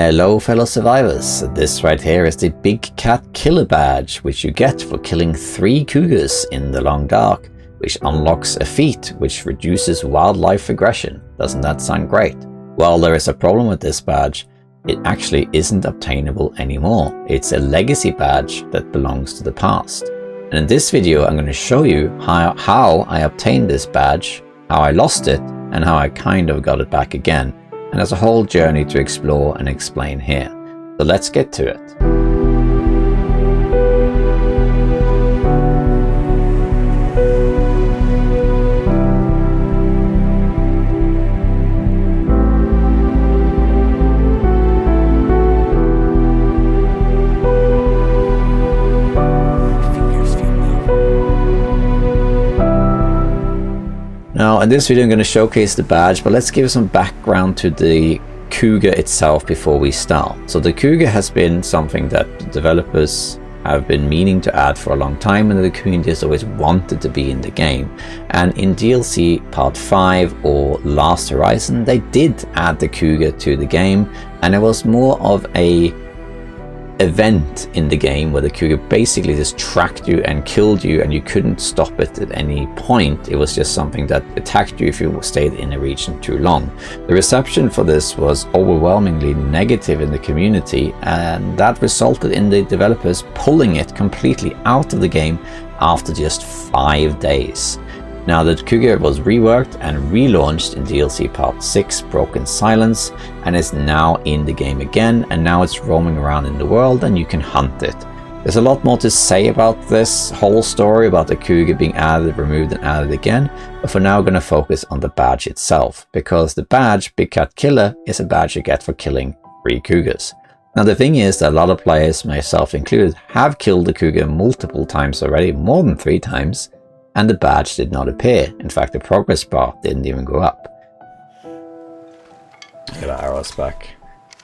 Hello fellow survivors, this right here is the Big Cat Killer badge, which you get for killing 3 cougars in the long dark, which unlocks a feat which reduces wildlife aggression. Doesn't that sound great? Well, there is a problem with this badge. It actually isn't obtainable anymore. It's a legacy badge that belongs to the past. And in this video I'm going to show you how I obtained this badge, how I lost it, and how I kind of got it back again. And there's a whole journey to explore and explain here. So let's get to it. Now in this video I'm going to showcase the badge, but let's give some background to the Cougar itself before we start. So the Cougar has been something that the developers have been meaning to add for a long time, and the community has always wanted to be in the game. And in DLC Part 5 or Last Horizon, they did add the Cougar to the game, and it was more of a event in the game where the Cougar basically just tracked you and killed you, and you couldn't stop it at any point. It was just something that attacked you if you stayed in a region too long. The reception for this was overwhelmingly negative in the community, and that resulted in the developers pulling it completely out of the game after just 5 days. Now the Cougar was reworked and relaunched in DLC Part 6 Broken Silence, and is now in the game again, and now it's roaming around in the world and you can hunt it. There's a lot more to say about this whole story about the Cougar being added, removed and added again, but for now we're going to focus on the badge itself, because the badge Big Cat Killer is a badge you get for killing 3 cougars. Now the thing is that a lot of players, myself included, have killed the Cougar multiple times already, more than 3 times, and the badge did not appear. In fact, the progress bar didn't even go up. Get our arrows back.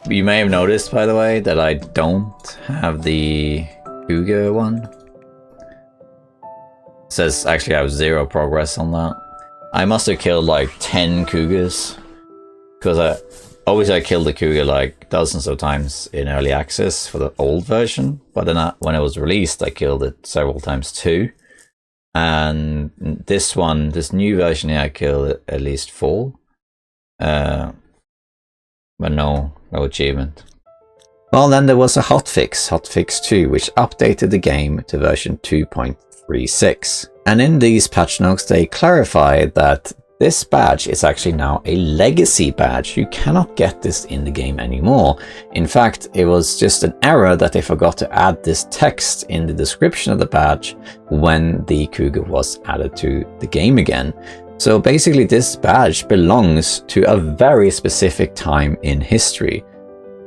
You may have noticed, by the way, that I don't have the Cougar one. It says actually I have 0 progress on that. I must have killed like 10 cougars, because I killed the Cougar like dozens of times in early access for the old version, but then when it was released I killed it several times too. And this new version here, I killed at least 4, but no achievement. Well, then there was a hotfix 2, which updated the game to version 2.36. And in these patch notes, they clarified that this badge is actually now a legacy badge. You cannot get this in the game anymore. In fact, it was just an error that they forgot to add this text in the description of the badge when the Cougar was added to the game again. So basically this badge belongs to a very specific time in history.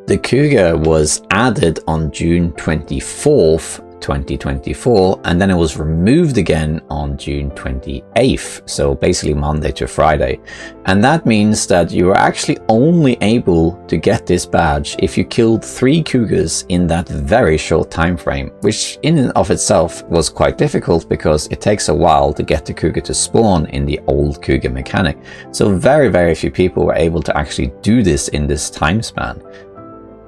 The Cougar was added on June 24th, 2024, and then it was removed again on June 28th, so basically Monday to Friday. And that means that you are actually only able to get this badge if you killed 3 cougars in that very short time frame, which in and of itself was quite difficult because it takes a while to get the Cougar to spawn in the Old Cougar mechanic. So very few people were able to actually do this in this time span.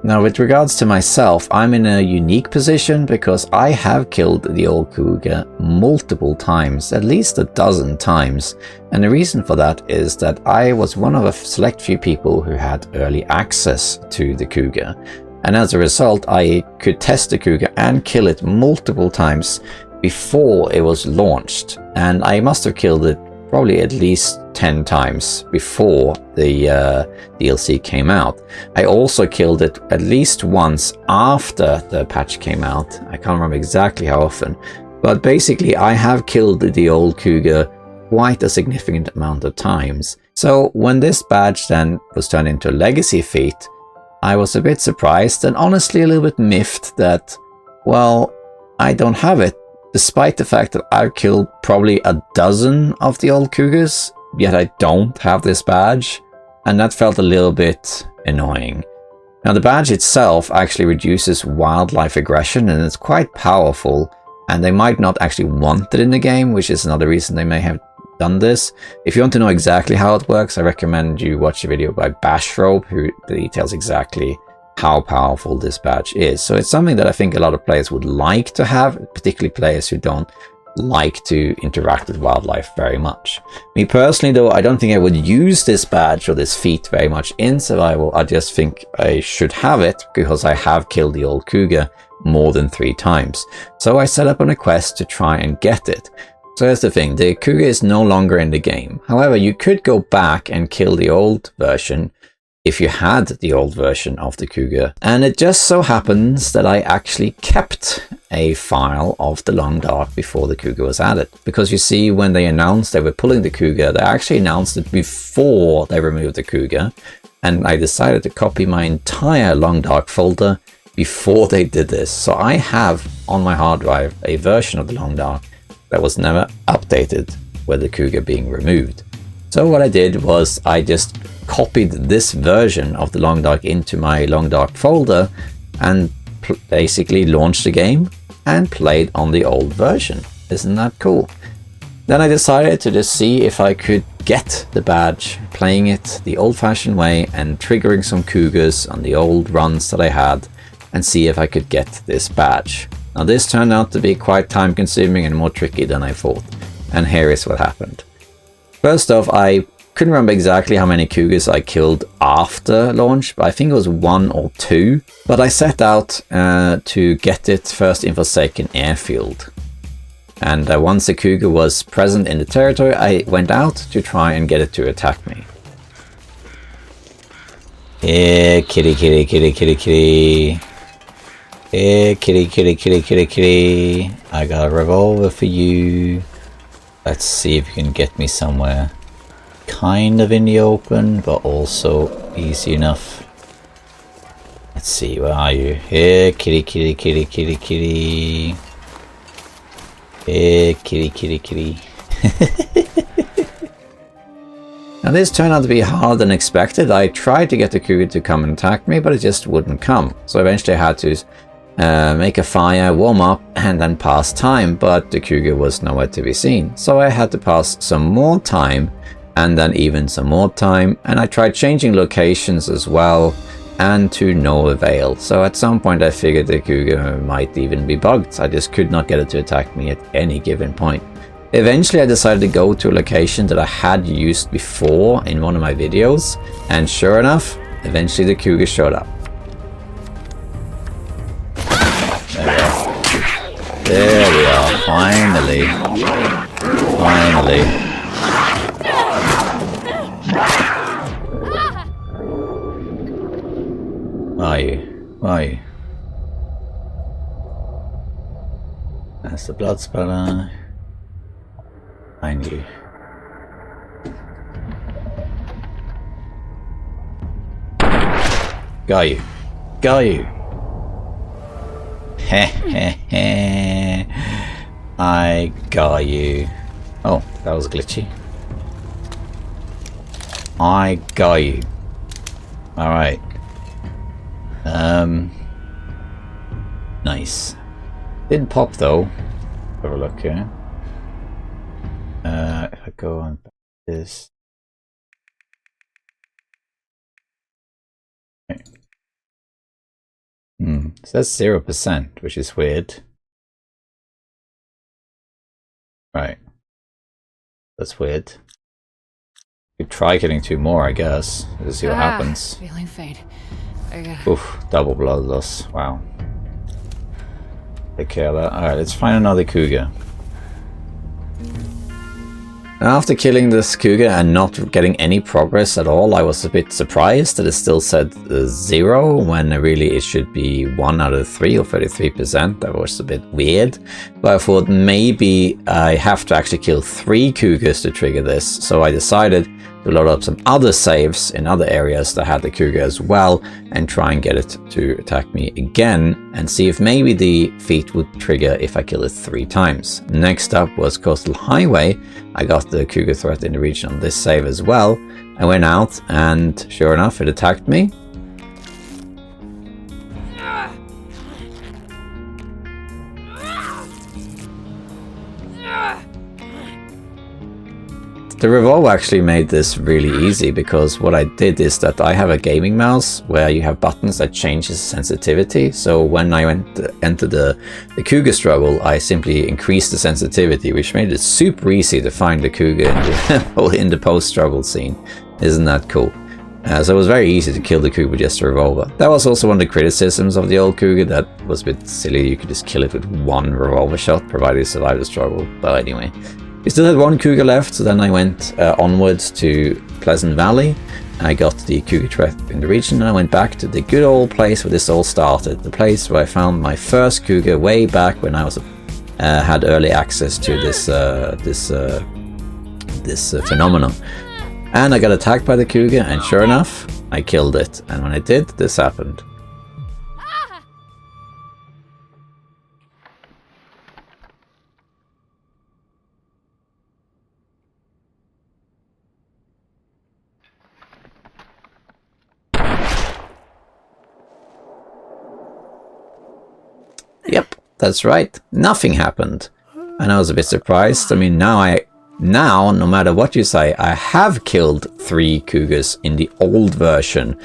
Now with regards to myself, I'm in a unique position because I have killed the Old Cougar multiple times, at least a dozen times. And the reason for that is that I was one of a select few people who had early access to the Cougar. And as a result, I could test the Cougar and kill it multiple times before it was launched. And I must have killed it probably at least 10 times before the DLC came out. I also killed it at least once after the patch came out. I can't remember exactly how often, but basically I have killed the Old Cougar quite a significant amount of times. So when this badge then was turned into a legacy feat, I was a bit surprised and honestly a little bit miffed that, well, I don't have it, despite the fact that I've killed probably a dozen of the Old Cougars, yet I don't have this badge, and that felt a little bit annoying. Now the badge itself actually reduces wildlife aggression, and it's quite powerful, and they might not actually want it in the game, which is another reason they may have done this. If you want to know exactly how it works, I recommend you watch a video by Bashrobe, who details exactly how powerful this badge is. So it's something that I think a lot of players would like to have, particularly players who don't like to interact with wildlife very much. Me personally though, I don't think I would use this badge or this feat very much in survival. I just think I should have it because I have killed the Old Cougar more than 3 times. So I set up on a quest to try and get it. So here's the thing, the Cougar is no longer in the game. However, you could go back and kill the old version if you had the old version of the Cougar. And it just so happens that I actually kept a file of the Long Dark before the Cougar was added. Because you see, when they announced they were pulling the Cougar, they actually announced it before they removed the Cougar. And I decided to copy my entire Long Dark folder before they did this. So I have on my hard drive a version of the Long Dark that was never updated with the Cougar being removed. So what I did was I just copied this version of the Long Dark into my Long Dark folder and basically launched the game and played on the old version. Isn't that cool? Then I decided to just see if I could get the badge, playing it the old-fashioned way and triggering some Cougars on the old runs that I had, and see if I could get this badge. Now this turned out to be quite time consuming and more tricky than I thought, and here is what happened. First off, I couldn't remember exactly how many Cougars I killed after launch, but I think it was 1 or 2. But I set out to get it first in Forsaken Airfield. And once the Cougar was present in the territory, I went out to try and get it to attack me. Yeah, kitty, kitty, kitty, kitty, kitty. Yeah, kitty, kitty, kitty, kitty, kitty. I got a revolver for you. Let's see if you can get me somewhere kind of in the open, but also easy enough. Let's see, where are you? Here, kitty, kitty, kitty, kitty, kitty. Here, kitty, kitty, kitty. Now this turned out to be harder than expected. I tried to get the Cougar to come and attack me, but it just wouldn't come. So eventually I had to make a fire, warm up, and then pass time, but the Cougar was nowhere to be seen. So I had to pass some more time, and then even some more time, and I tried changing locations as well, and to no avail. So at some point I figured the Cougar might even be bugged. I just could not get it to attack me at any given point. Eventually I decided to go to a location that I had used before in one of my videos, and sure enough, eventually the Cougar showed up. There we are, finally. Finally. Where are you? Where are you? That's the blood spatter. Find you. Got you. Got you. Heh. I got you. Oh, that was glitchy. I got you. Alright. Nice. Didn't pop though. Have a look here. If I go on this. Okay. So that's 0%, which is weird. Right. That's weird. You try getting 2 more, I guess. Let's see what happens. Feeling faint. Oof, double blood loss. Wow. Take care of that. Alright, let's find another Cougar. Now, after killing this Cougar and not getting any progress at all, I was a bit surprised that it still said 0 when really it should be 1 out of 3 or 33%. That was a bit weird. But I thought maybe I have to actually kill 3 Cougars to trigger this. So I decided to load up some other saves in other areas that had the Cougar as well and try and get it to attack me again and see if maybe the feat would trigger if I kill it 3 times. Next up was Coastal Highway. I got the Cougar threat in the region on this save as well. I went out and sure enough it attacked me. the Revolve actually made this really easy, because what I did is that I have a gaming mouse where you have buttons that changes sensitivity. So when I enter the Cougar struggle, I simply increased the sensitivity, which made it super easy to find the Cougar in the post-struggle scene. Isn't that cool? So it was very easy to kill the Cougar with just a revolver. That was also one of the criticisms of the old Cougar, that was a bit silly. You could just kill it with one revolver shot, provided you survive the struggle. But anyway, we still had one Cougar left, so then I went onwards to Pleasant Valley. I got the Cougar threat in the region, and I went back to the good old place where this all started. The place where I found my first Cougar way back when I was had early access to this phenomenon. And I got attacked by the Cougar, and sure enough, I killed it. And when I did, this happened. Yep, that's right. Nothing happened. And I was a bit surprised. I mean, now, no matter what you say, I have killed 3 Cougars in the old version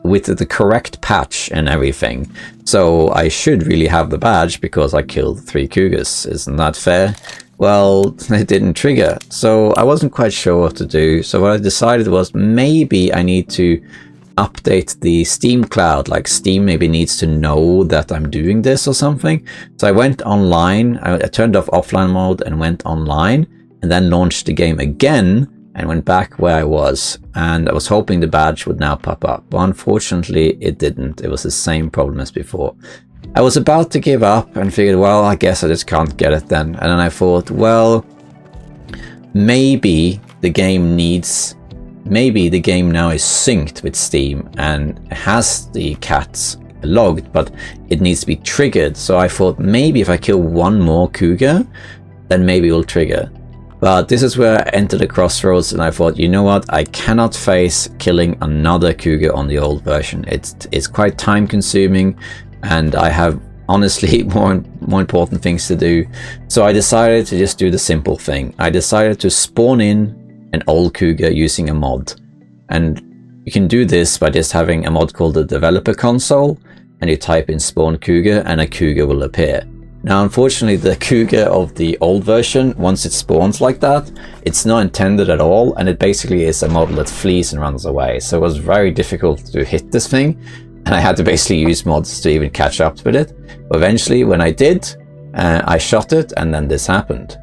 with the correct patch and everything. So I should really have the badge because I killed 3 Cougars. Isn't that fair? Well, it didn't trigger, so I wasn't quite sure what to do. So what I decided was maybe I need to update the Steam cloud, like Steam maybe needs to know that I'm doing this or something. So I went online, I turned off offline mode and went online, and then launched the game again and went back where I was. And I was hoping the badge would now pop up, but unfortunately it didn't. It was the same problem as before. I was about to give up and figured, well, I guess I just can't get it then. And then I thought, well, maybe the game now is synced with Steam and has the cats logged, but it needs to be triggered. So I thought maybe if I kill one more Cougar, then maybe it will trigger. But this is where I entered a crossroads, and I thought, you know what, I cannot face killing another Cougar on the old version. It's quite time consuming, and I have honestly more important things to do. So I decided to just do the simple thing. I decided to spawn in an old Cougar using a mod. And you can do this by just having a mod called the developer console, and you type in spawn Cougar and a Cougar will appear. Now unfortunately the Cougar of the old version, once it spawns like that, it's not intended at all, and it basically is a model that flees and runs away. So it was very difficult to hit this thing, and I had to basically use mods to even catch up with it. But eventually when I did, I shot it, and then this happened.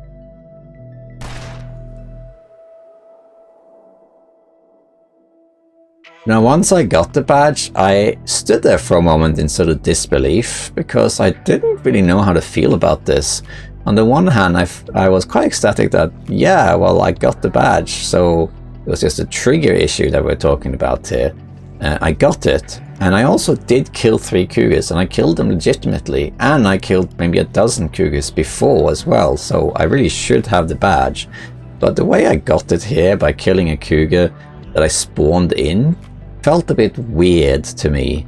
Now once I got the badge, I stood there for a moment in sort of disbelief, because I didn't really know how to feel about this. On the one hand, I was quite ecstatic that, yeah, well, I got the badge, so it was just a trigger issue that we're talking about here. I got it, and I also did kill 3 Cougars, and I killed them legitimately, and I killed maybe a dozen Cougars before as well, so I really should have the badge. But the way I got it here by killing a Cougar that I spawned in felt a bit weird to me.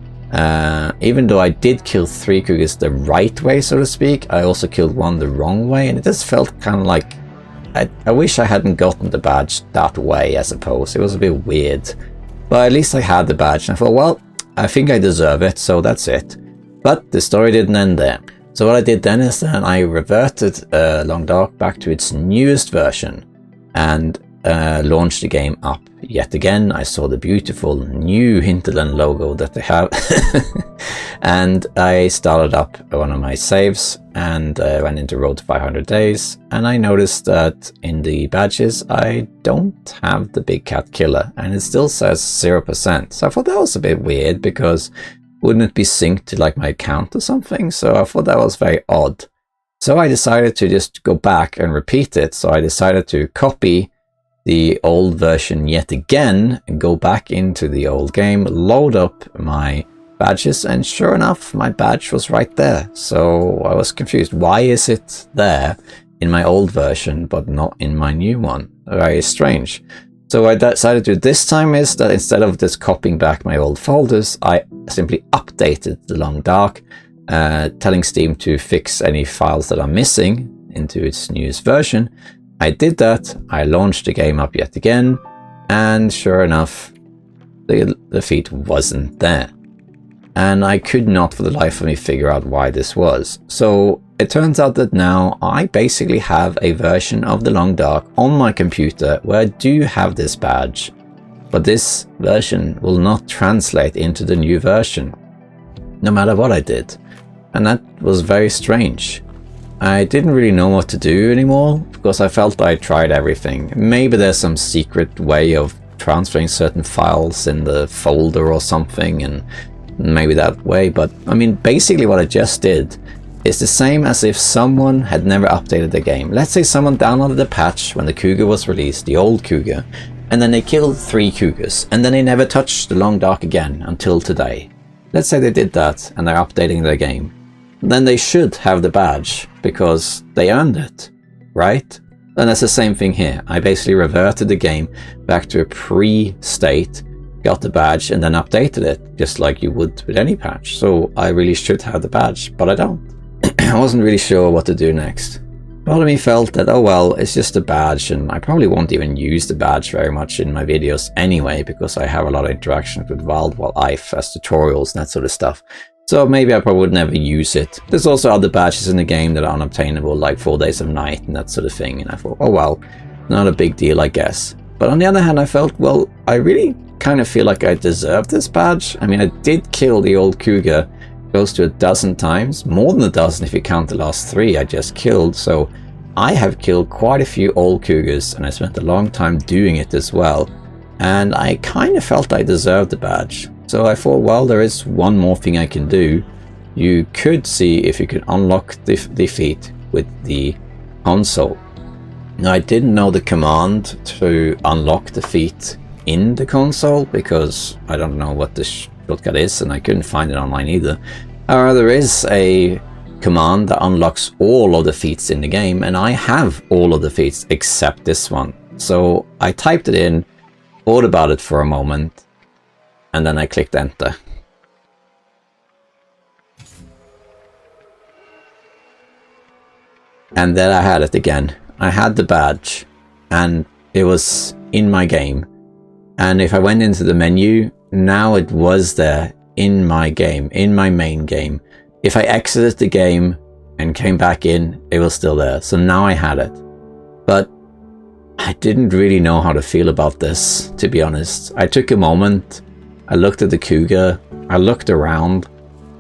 Even though I did kill 3 Cougars the right way, so to speak, I also killed one the wrong way, and it just felt kind of like I wish I hadn't gotten the badge that way, I suppose. It was a bit weird. But at least I had the badge, and I thought, well, I think I deserve it, so that's it. But the story didn't end there. So what I did then is that I reverted Long Dark back to its newest version and launched the game up yet again. I saw the beautiful new Hinterland logo that they have and I started up one of my saves and went into Road to 500 Days, and I noticed that in the badges I don't have the big cat killer, and it still says 0%. So I thought that was a bit weird, because wouldn't it be synced to like my account or something? So I thought that was very odd. So I decided to just go back and repeat it. So I decided to copy the old version yet again, and go back into the old game, load up my badges, and sure enough, my badge was right there. So I was confused. Why is it there in my old version, but not in my new one? Very strange. So what I decided to do this time is that instead of just copying back my old folders, I simply updated the Long Dark, telling Steam to fix any files that are missing into its newest version. I did that, I launched the game up yet again, and sure enough, the feat wasn't there. And I could not for the life of me figure out why this was. So it turns out that now I basically have a version of The Long Dark on my computer where I do have this badge, but this version will not translate into the new version, no matter what I did. And that was very strange. I didn't really know what to do anymore, because I felt I tried everything. Maybe there's some secret way of transferring certain files in the folder or something, and maybe that way, but I mean, basically what I just did is the same as if someone had never updated the game. Let's say someone downloaded the patch when the Cougar was released, the Old Cougar, and then they killed 3 Cougars, and then they never touched the Long Dark again until today. Let's say they did that and they're updating their game. Then they should have the badge, because they earned it, right? And that's the same thing here. I basically reverted the game back to a pre-state, got the badge, and then updated it, just like you would with any patch. So I really should have the badge, but I don't. I wasn't really sure what to do next. Part of me felt that, oh well, it's just a badge, and I probably won't even use the badge very much in my videos anyway, because I have a lot of interactions with wildlife as tutorials and that sort of stuff. So maybe I probably would never use it. There's also other badges in the game that are unobtainable, like 4 Days of Night and that sort of thing, and I thought, oh well, not a big deal, I guess. But on the other hand, I felt, well, I really kind of feel like I deserve this badge. I mean, I did kill the Old Cougar close to 12 times, more than 12 if you count the last 3 I just killed, so I have killed quite a few Old Cougars, and I spent a long time doing it as well, and I kind of felt I deserved the badge. So I thought, well, there is one more thing I can do. You could see if you could unlock the feat with the console. Now, I didn't know the command to unlock the feat in the console, because I don't know what the shortcut is, and I couldn't find it online either. However, there is a command that unlocks all of the feats in the game, and I have all of the feats except this one. So I typed it in, thought about it for a moment, and then I clicked enter. And then I had it again. I had the badge, and it was in my game. And if I went into the menu, now it was there in my game, in my main game. If I exited the game and came back in, it was still there. So now I had it. But I didn't really know how to feel about this, to be honest. I took a moment, I looked at the Cougar, I looked around,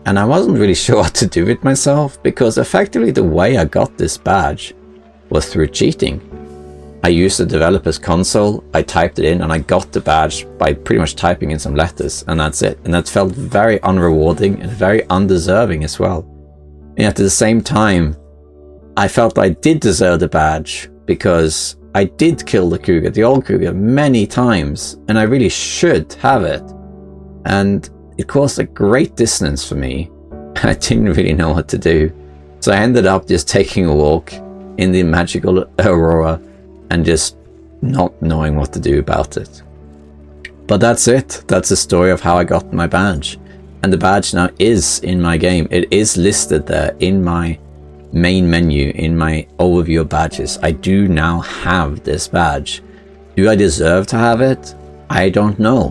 and I wasn't really sure what to do with myself, because effectively the way I got this badge was through cheating. I used the developer's console, I typed it in, and I got the badge by pretty much typing in some letters, and that's it. And that felt very unrewarding and very undeserving as well. And yet at the same time, I felt I did deserve the badge, because I did kill the Cougar, the Old Cougar, many times, and I really should have it. And it caused a great dissonance for me. I didn't really know what to do. So I ended up just taking a walk in the magical aurora and just not knowing what to do about it. But that's it. That's the story of how I got my badge. And the badge now is in my game. It is listed there in my main menu, in my overview of badges. I do now have this badge. Do I deserve to have it? I don't know.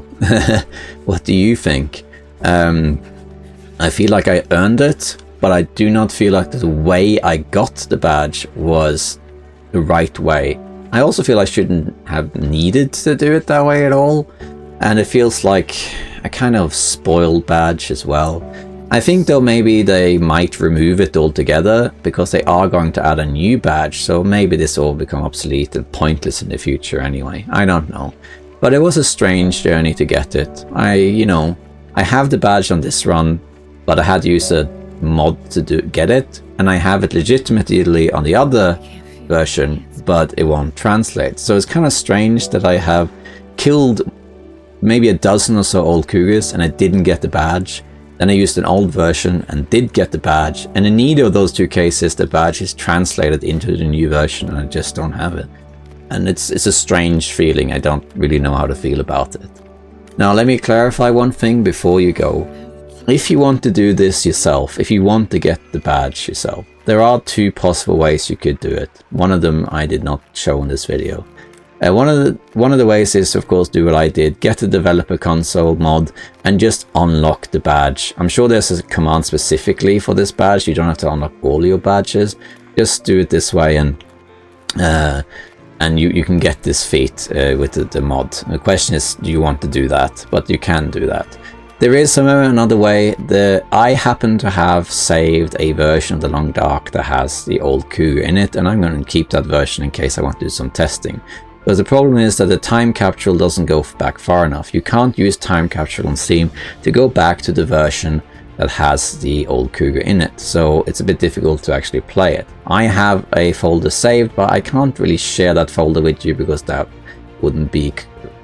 What do you think? I feel like I earned it, but I do not feel like the way I got the badge was the right way. I also feel I shouldn't have needed to do it that way at all, and it feels like a kind of spoiled badge as well. I think though maybe they might remove it altogether, because they are going to add a new badge, so maybe this will become obsolete and pointless in the future anyway. I don't know. But it was a strange journey to get it. I have the badge on this run, but I had to use a mod to get it, and I have it legitimately on the other version, but it won't translate. So it's kind of strange that I have killed maybe a dozen or so Old Cougars and I didn't get the badge. Then I used an old version and did get the badge, and in neither of those two cases the badge is translated into the new version and I just don't have it. And it's a strange feeling. I don't really know how to feel about it. Now let me clarify one thing before you go. if you want to do this yourself, if you want to get the badge yourself, there are two possible ways you could do it. One of them I did not show in this video. One of the ways is, of course, do what I did, get a developer console mod and just unlock the badge. I'm sure there's a command specifically for this badge. You don't have to unlock all your badges. Just do it this way, and you can get this feat with the mod. The question is, do you want to do that? But you can do that. There is another way. I happen to have saved a version of the Long Dark that has the Old Cougar in it, and I'm going to keep that version in case I want to do some testing. But the problem is that the time capsule doesn't go back far enough. You can't use time capsule on Steam to go back to the version that has the Old Cougar in it, so it's a bit difficult to actually play it. I have a folder saved, but I can't really share that folder with you because that wouldn't be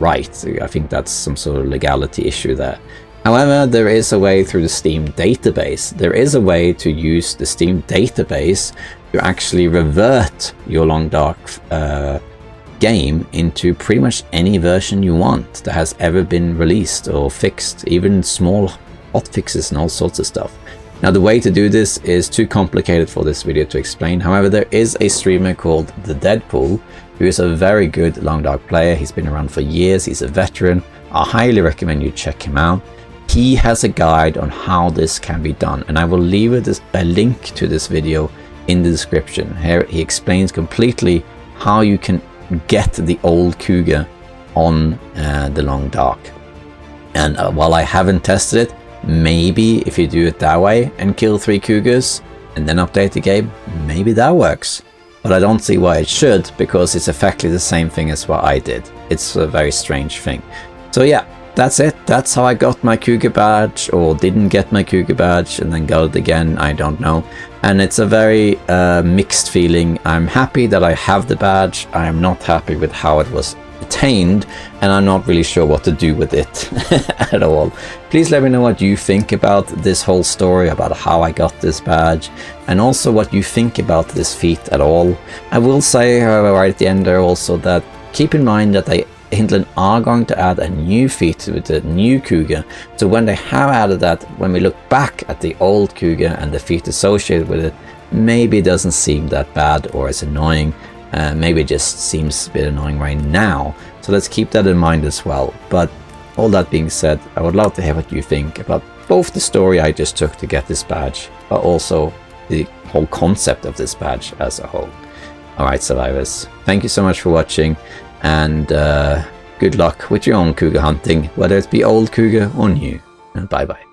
right. I think that's some sort of legality issue there. However, there is a way through the Steam database. There is a way to use the Steam database to actually revert your Long Dark game into pretty much any version you want that has ever been released or fixed, even small hotfixes and all sorts of stuff. Now, the way to do this is too complicated for this video to explain. However, there is a streamer called The Deadpool who is a very good Long Dark player. He's been around for years. He's a veteran. I highly recommend you check him out. He has a guide on how this can be done, and I will leave a link to this video in the description. Here he explains completely how you can get the Old Cougar on the Long Dark. And while I haven't tested it, maybe if you do it that way and kill 3 Cougars and then update the game, maybe that works. But I don't see why it should, because it's effectively the same thing as what I did. It's a very strange thing. So yeah, that's it. That's how I got my Cougar badge, or didn't get my Cougar badge and then got it again. I don't know. And it's a very mixed feeling. I'm happy that I have the badge. I am not happy with how it was attained, and I'm not really sure what to do with it at all. Please let me know what you think about this whole story, about how I got this badge, and also what you think about this feat at all. I will say, however, right at the end there also, that keep in mind that Hindlen are going to add a new feat with the new Cougar, so when they have added that, when we look back at the Old Cougar and the feat associated with it, maybe it doesn't seem that bad or as annoying. Maybe it just seems a bit annoying right now, so let's keep that in mind as well. But all that being said, I would love to hear what you think about both the story I just took to get this badge, but also the whole concept of this badge as a whole. Alright, survivors, thank you so much for watching, and good luck with your own Cougar hunting, whether it be Old Cougar or new. Bye bye.